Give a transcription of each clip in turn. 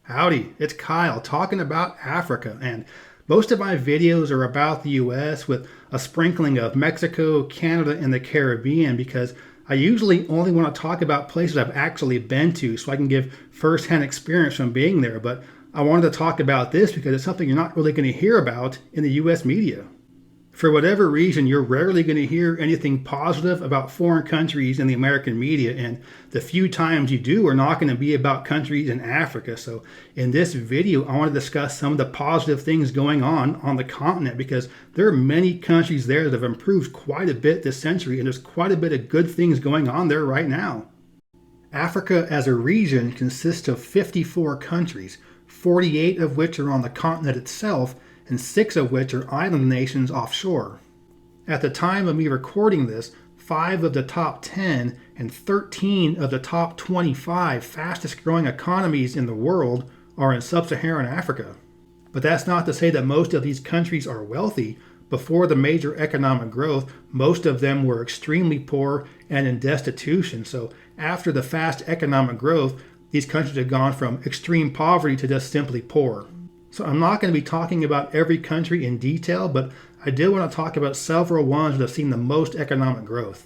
Howdy, it's Kyle talking about Africa, and most of my videos are about the US with a sprinkling of Mexico, Canada, and the Caribbean because I usually only want to talk about places I've actually been to so I can give first-hand experience from being there. But I wanted to talk about this because it's something you're not really going to hear about in the US media. For whatever reason, you're rarely going to hear anything positive about foreign countries in the American media, and the few times you do are not going to be about countries in Africa. So in this video, I want to discuss some of the positive things going on the continent because there are many countries there that have improved quite a bit this century, and there's quite a bit of good things going on there right now. Africa as a region consists of 54 countries, 48 of which are on the continent itself, and 6 of which are island nations offshore. At the time of me recording this, 5 of the top 10 and 13 of the top 25 fastest growing economies in the world are in sub-Saharan Africa. But that's not to say that most of these countries are wealthy. Before the major economic growth, most of them were extremely poor and in destitution. So after the fast economic growth, these countries have gone from extreme poverty to just simply poor. So I'm not going to be talking about every country in detail, but I did want to talk about several ones that have seen the most economic growth.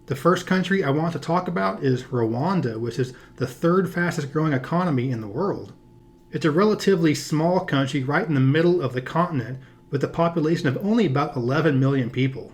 The first country I want to talk about is Rwanda, which is the third fastest growing economy in the world. It's a relatively small country right in the middle of the continent with a population of only about 11 million people.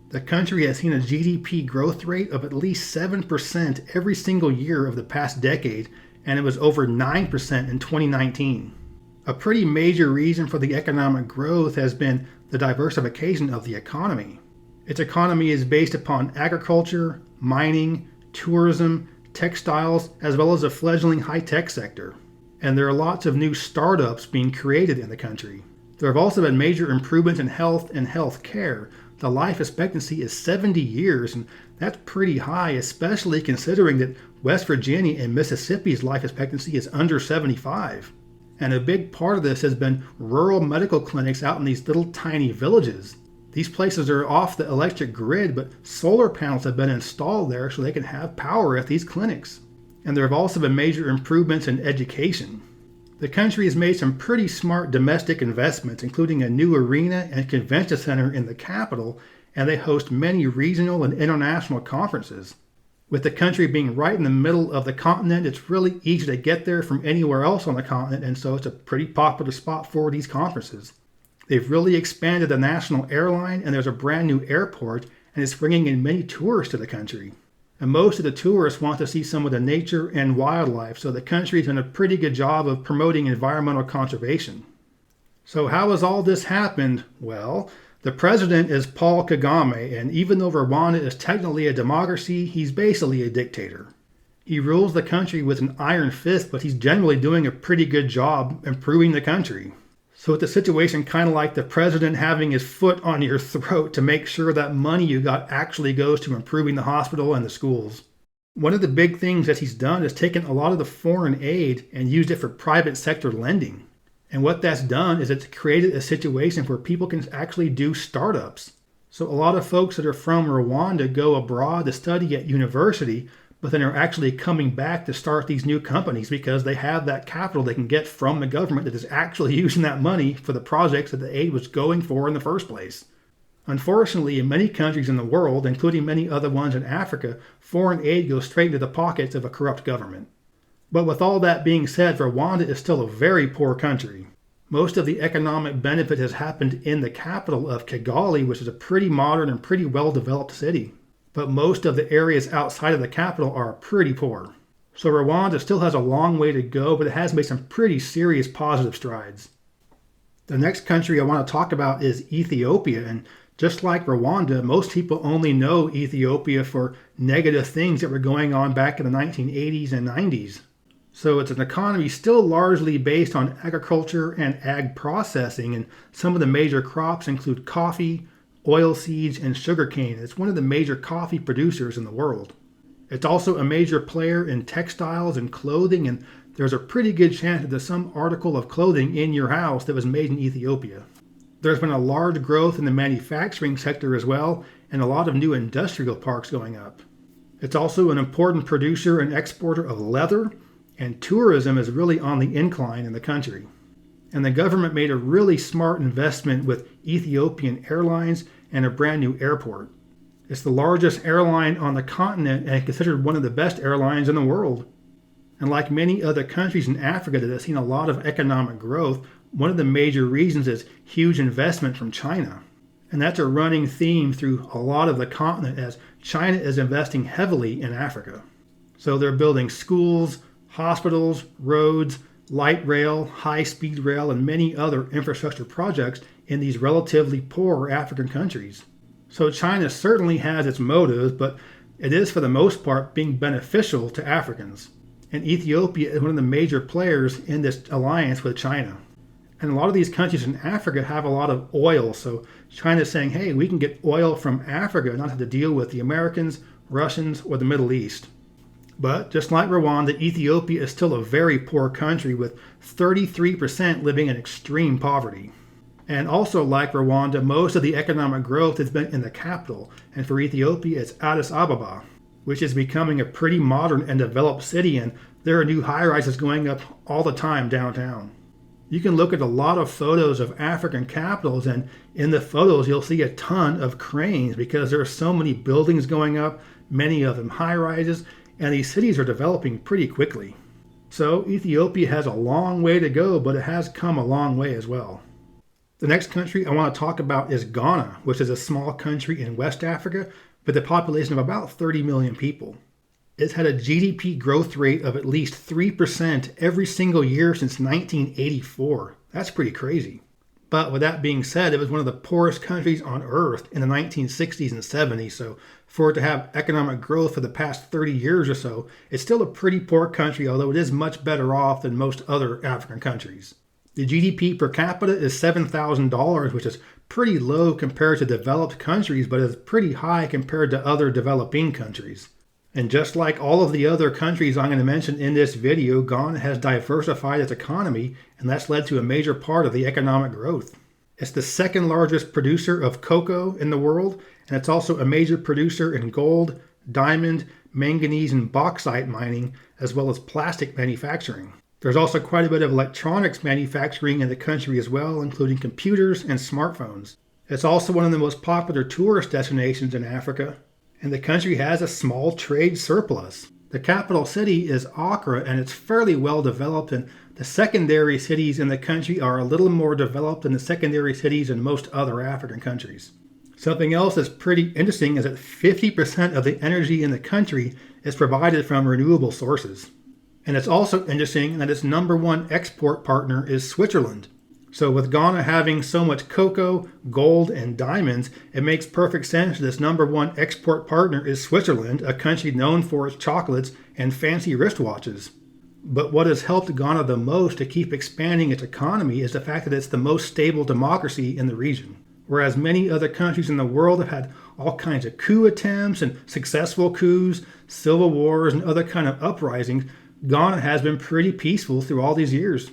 The country has seen a GDP growth rate of at least 7% every single year of the past decade, and it was over 9% in 2019. A pretty major reason for the economic growth has been the diversification of the economy. Its economy is based upon agriculture, mining, tourism, textiles, as well as a fledgling high-tech sector. And there are lots of new startups being created in the country. There have also been major improvements in health and health care. The life expectancy is 70 years, and that's pretty high, especially considering that West Virginia and Mississippi's life expectancy is under 75. And a big part of this has been rural medical clinics out in these little tiny villages. These places are off the electric grid, but solar panels have been installed there so they can have power at these clinics. And there have also been major improvements in education. The country has made some pretty smart domestic investments, including a new arena and convention center in the capital, and they host many regional and international conferences. With the country being right in the middle of the continent, it's really easy to get there from anywhere else on the continent, and so it's a pretty popular spot for these conferences. They've really expanded the national airline, and there's a brand new airport, and it's bringing in many tourists to the country. And most of the tourists want to see some of the nature and wildlife, so the country's done a pretty good job of promoting environmental conservation. So how has all this happened? Well, the president is Paul Kagame, and even though Rwanda is technically a democracy, he's basically a dictator. He rules the country with an iron fist, but he's generally doing a pretty good job improving the country. So it's a situation kind of like the president having his foot on your throat to make sure that money you got actually goes to improving the hospital and the schools. One of the big things that he's done is taken a lot of the foreign aid and used it for private sector lending. And what that's done is it's created a situation where people can actually do startups. So a lot of folks that are from Rwanda go abroad to study at university, but then are actually coming back to start these new companies because they have that capital they can get from the government that is actually using that money for the projects that the aid was going for in the first place. Unfortunately, in many countries in the world, including many other ones in Africa, foreign aid goes straight into the pockets of a corrupt government. But with all that being said, Rwanda is still a very poor country. Most of the economic benefit has happened in the capital of Kigali, which is a pretty modern and pretty well-developed city. But most of the areas outside of the capital are pretty poor. So Rwanda still has a long way to go, but it has made some pretty serious positive strides. The next country I want to talk about is Ethiopia, and just like Rwanda, most people only know Ethiopia for negative things that were going on back in the 1980s and 90s. So it's an economy still largely based on agriculture and ag processing, and some of the major crops include coffee, oilseeds, and sugarcane. It's one of the major coffee producers in the world. It's also a major player in textiles and clothing, and there's a pretty good chance that there's some article of clothing in your house that was made in Ethiopia. There's been a large growth in the manufacturing sector as well, and a lot of new industrial parks going up. It's also an important producer and exporter of leather, and tourism is really on the incline in the country. And the government made a really smart investment with Ethiopian Airlines and a brand new airport. It's the largest airline on the continent and considered one of the best airlines in the world. And like many other countries in Africa that have seen a lot of economic growth, one of the major reasons is huge investment from China. And that's a running theme through a lot of the continent as China is investing heavily in Africa. So they're building schools, hospitals, roads, light rail, high-speed rail, and many other infrastructure projects in these relatively poor African countries. So China certainly has its motives, but it is for the most part being beneficial to Africans. And Ethiopia is one of the major players in this alliance with China. And a lot of these countries in Africa have a lot of oil, so China is saying, hey, we can get oil from Africa, not have to deal with the Americans, Russians, or the Middle East. But just like Rwanda, Ethiopia is still a very poor country with 33% living in extreme poverty. And also like Rwanda, most of the economic growth has been in the capital, and for Ethiopia it's Addis Ababa, which is becoming a pretty modern and developed city, and there are new high-rises going up all the time downtown. You can look at a lot of photos of African capitals, and in the photos you'll see a ton of cranes because there are so many buildings going up, many of them high-rises, and these cities are developing pretty quickly. So Ethiopia has a long way to go, but it has come a long way as well. The next country I want to talk about is Ghana, which is a small country in West Africa with a population of about 30 million people. It's had a GDP growth rate of at least 3% every single year since 1984. That's pretty crazy. But with that being said, it was one of the poorest countries on earth in the 1960s and 70s, so for it to have economic growth for the past 30 years or so, it's still a pretty poor country, although it is much better off than most other African countries. The GDP per capita is $7,000, which is pretty low compared to developed countries, but is pretty high compared to other developing countries. And just like all of the other countries I'm going to mention in this video, Ghana has diversified its economy, and that's led to a major part of the economic growth. It's the second largest producer of cocoa in the world, and it's also a major producer in gold, diamond, manganese, and bauxite mining, as well as plastic manufacturing. There's also quite a bit of electronics manufacturing in the country as well, including computers and smartphones. It's also one of the most popular tourist destinations in Africa, and the country has a small trade surplus. The capital city is Accra, and it's fairly well developed, and the secondary cities in the country are a little more developed than the secondary cities in most other African countries. Something else that's pretty interesting is that 50% of the energy in the country is provided from renewable sources. And it's also interesting that its number one export partner is Switzerland. So with Ghana having so much cocoa, gold, and diamonds, it makes perfect sense that its number one export partner is Switzerland, a country known for its chocolates and fancy wristwatches. But what has helped Ghana the most to keep expanding its economy is the fact that it's the most stable democracy in the region. Whereas many other countries in the world have had all kinds of coup attempts and successful coups, civil wars, and other kind of uprisings, Ghana has been pretty peaceful through all these years.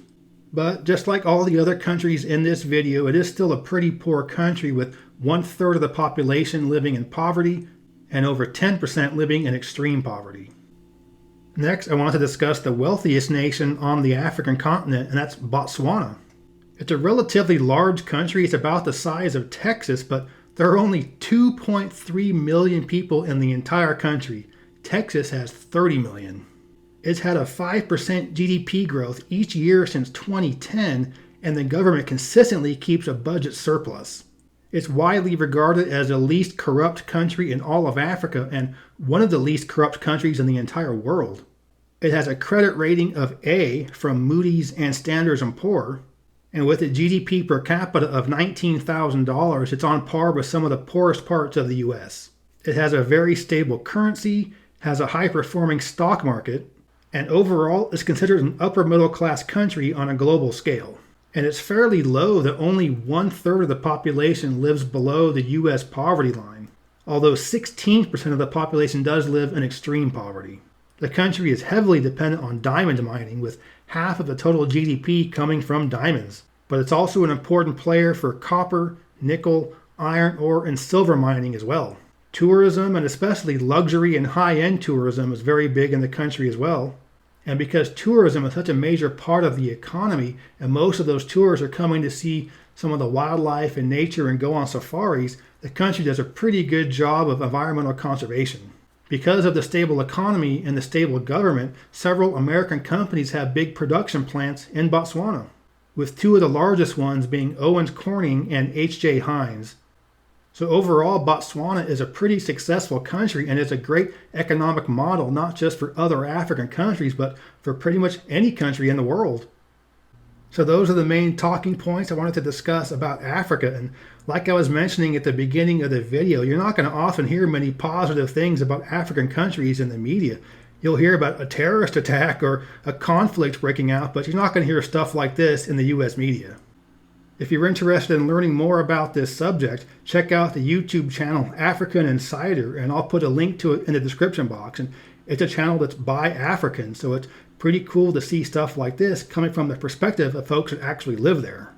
But just like all the other countries in this video, it is still a pretty poor country with 1/3 of the population living in poverty and over 10% living in extreme poverty. Next, I want to discuss the wealthiest nation on the African continent, and that's Botswana. It's a relatively large country. It's about the size of Texas, but there are only 2.3 million people in the entire country. Texas has 30 million. It's had a 5% GDP growth each year since 2010, and the government consistently keeps a budget surplus. It's widely regarded as the least corrupt country in all of Africa and one of the least corrupt countries in the entire world. It has a credit rating of A from Moody's and Standard & Poor's, and with a GDP per capita of $19,000, it's on par with some of the poorest parts of the US. It has a very stable currency, has a high-performing stock market, and overall is considered an upper middle class country on a global scale. And it's fairly low that only 1/3 of the population lives below the US poverty line, although 16% of the population does live in extreme poverty. The country is heavily dependent on diamond mining, with half of the total GDP coming from diamonds. But it's also an important player for copper, nickel, iron ore, and silver mining as well. Tourism, and especially luxury and high-end tourism, is very big in the country as well. And because tourism is such a major part of the economy, and most of those tours are coming to see some of the wildlife and nature and go on safaris, the country does a pretty good job of environmental conservation. Because of the stable economy and the stable government, several American companies have big production plants in Botswana, with two of the largest ones being Owens Corning and H.J. Heinz. So overall, Botswana is a pretty successful country and is a great economic model, not just for other African countries, but for pretty much any country in the world. So those are the main talking points I wanted to discuss about Africa. And like I was mentioning at the beginning of the video, you're not going to often hear many positive things about African countries in the media. You'll hear about a terrorist attack or a conflict breaking out, but you're not going to hear stuff like this in the US media. If you're interested in learning more about this subject, check out the YouTube channel African Insider, and I'll put a link to it in the description box. And it's a channel that's by Africans, so it's pretty cool to see stuff like this coming from the perspective of folks that actually live there.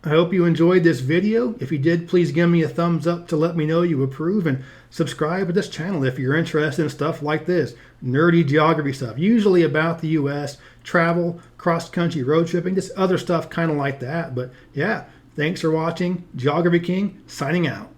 I hope you enjoyed this video. If you did, please give me a thumbs up to let me know you approve, and subscribe to this channel if you're interested in stuff like this, nerdy geography stuff, usually about the US, travel, cross-country road tripping, just other stuff kind of like that. But yeah, thanks for watching. Geography King, signing out.